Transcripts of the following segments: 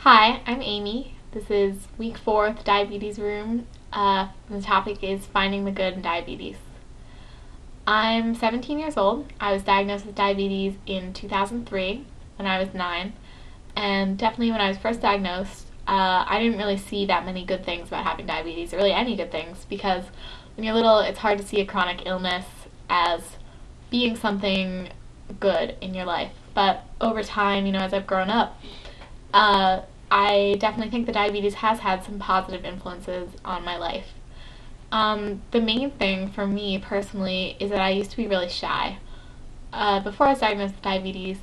Hi, I'm Amy. This is week 4 of the diabetes room. The topic is finding the good in diabetes. I'm 17 years old. I was diagnosed with diabetes in 2003 when I was 9. And definitely when I was first diagnosed, I didn't really see that many good things about having diabetes, or really any good things, because when you're little, it's hard to see a chronic illness as being something good in your life. But over time, as I've grown up, I definitely think that diabetes has had some positive influences on my life. The main thing for me personally is that I used to be really shy. Before I was diagnosed with diabetes,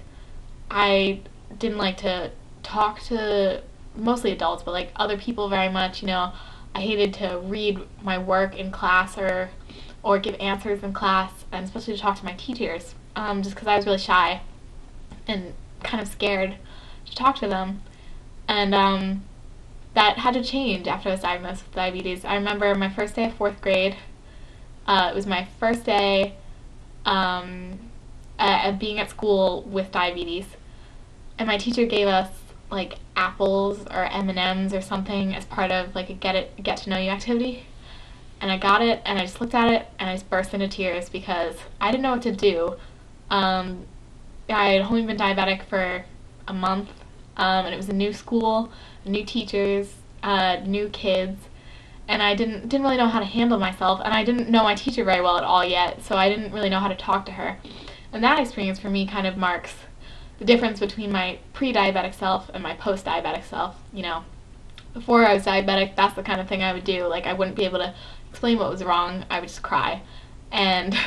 I didn't like to talk to mostly adults, but like other people very much. I hated to read my work in class or give answers in class, and especially to talk to my teachers, just because I was really shy and kind of scared to talk to them. And that had to change after I was diagnosed with diabetes. I remember my first day of 4th grade. It was my first day at being at school with diabetes, and my teacher gave us like apples or M&Ms or something as part of like a get to know you activity. And I got it, and I just looked at it, and I just burst into tears because I didn't know what to do. I had only been diabetic for a month, and it was a new school, new teachers, new kids, and I didn't really know how to handle myself, and I didn't know my teacher very well at all yet, so I didn't really know how to talk to her. And that experience for me kind of marks the difference between my pre-diabetic self and my post-diabetic self. Before I was diabetic, that's the kind of thing I would do. Like, I wouldn't be able to explain what was wrong. I would just cry. And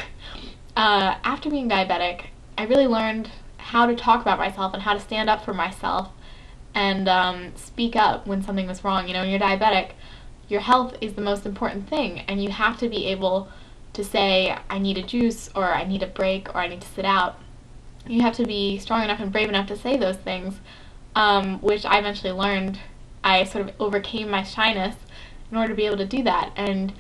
after being diabetic, I really learned how to talk about myself and how to stand up for myself and speak up when something was wrong. When you're diabetic, your health is the most important thing, and you have to be able to say, I need a juice, or I need a break, or I need to sit out. You have to be strong enough and brave enough to say those things, which I eventually learned. I sort of overcame my shyness in order to be able to do that. And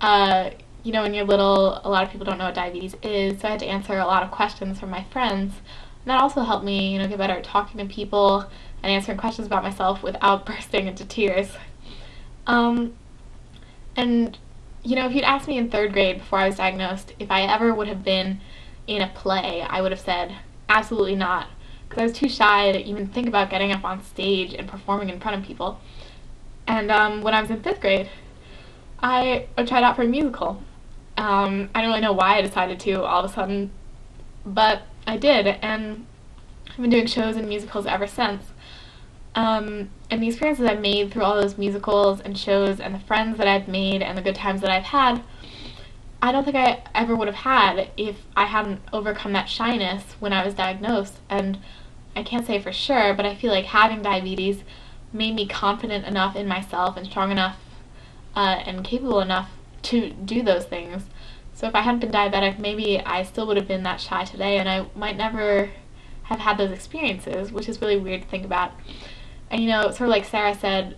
when you're little, a lot of people don't know what diabetes is, so I had to answer a lot of questions from my friends. And that also helped me, get better at talking to people and answering questions about myself without bursting into tears. If you'd asked me in 3rd grade before I was diagnosed if I ever would have been in a play, I would have said absolutely not, because I was too shy to even think about getting up on stage and performing in front of people. And when I was in 5th grade, I tried out for a musical. I don't really know why I decided to all of a sudden, but I did, and I've been doing shows and musicals ever since. And the experiences I've made through all those musicals and shows, and the friends that I've made, and the good times that I've had, I don't think I ever would have had if I hadn't overcome that shyness when I was diagnosed. And I can't say for sure, but I feel like having diabetes made me confident enough in myself and strong enough and capable enough to do those things. So if I hadn't been diabetic, maybe I still would have been that shy today, and I might never have had those experiences, which is really weird to think about. And sort of like Sarah said,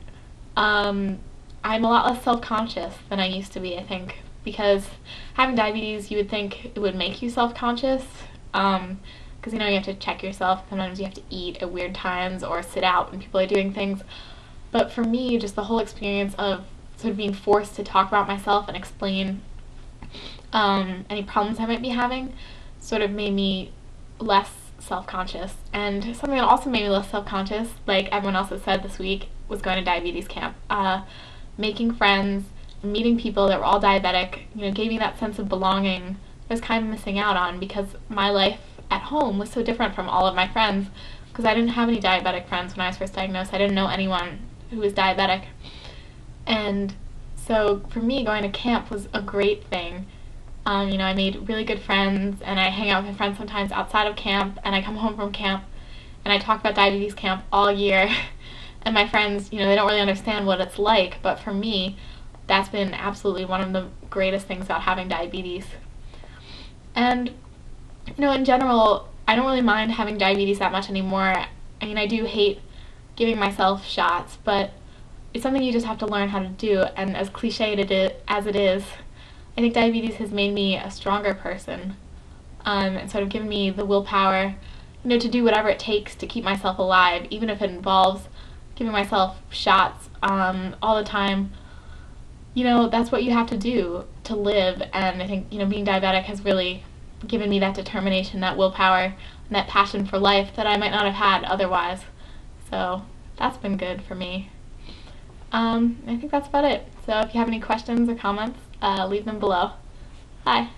I'm a lot less self-conscious than I used to be, I think, because having diabetes, you would think it would make you self-conscious, because you have to check yourself. Sometimes you have to eat at weird times or sit out when people are doing things. But for me, just the whole experience of sort of being forced to talk about myself and explain any problems I might be having sort of made me less self-conscious. And something that also made me less self-conscious, like everyone else has said this week, was going to diabetes camp. Making friends, meeting people that were all diabetic, gave me that sense of belonging I was kind of missing out on, because my life at home was so different from all of my friends, because I didn't have any diabetic friends when I was first diagnosed. I didn't know anyone who was diabetic. And so for me, going to camp was a great thing. I made really good friends, and I hang out with my friends sometimes outside of camp, and I come home from camp, and I talk about diabetes camp all year. And my friends, they don't really understand what it's like, but for me, that's been absolutely one of the greatest things about having diabetes. And, in general, I don't really mind having diabetes that much anymore. I do hate giving myself shots, but it's something you just have to learn how to do, and as cliched as it is, I think diabetes has made me a stronger person, and sort of given me the willpower, to do whatever it takes to keep myself alive, even if it involves giving myself shots all the time, that's what you have to do to live. And I think, being diabetic has really given me that determination, that willpower, and that passion for life that I might not have had otherwise. So that's been good for me. I think that's about it. So if you have any questions or comments, leave them below. Bye.